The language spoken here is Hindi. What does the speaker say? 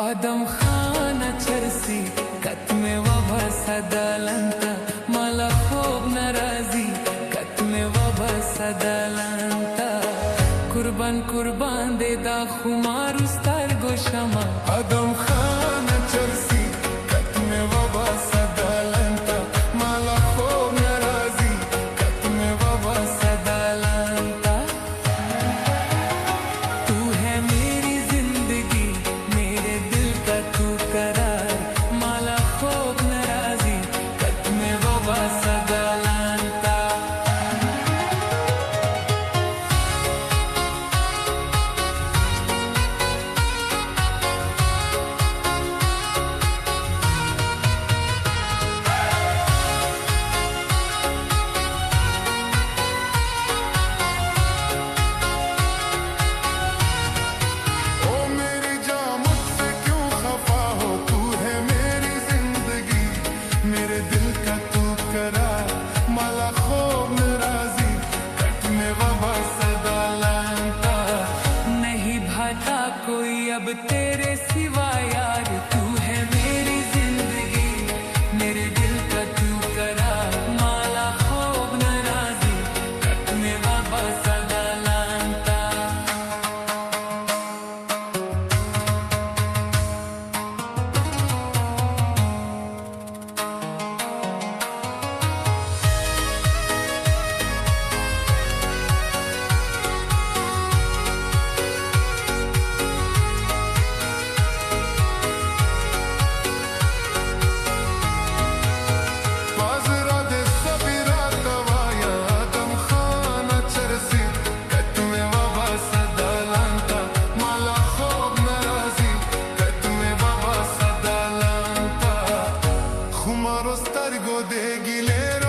आदम खाना चरसी कतमे वभा सदालंता मला खूब नाराजी कतमे वभा सदालंता कुर्बान कुर्बान देदा खुमार उस्तार गोशमा आदम खाना चरसी कतमे वभा सदालंता मला खूब नाराजी कतमे वभा सदालंता तू है मेरी जिंदगी मेरे दिल का तू करार मला खूब नाराजी कतमे वभा सदालंता मेरे दिल का तू करार मला खूब नाराजी कतमे वभा सदालंता नहीं भाता कोई अब तेरे सिवा यार तू है मेरी जिंदगी मेरे दिल का तू करार माला खूब नाराजी कतमे वभा सदालंता Targo de Guilera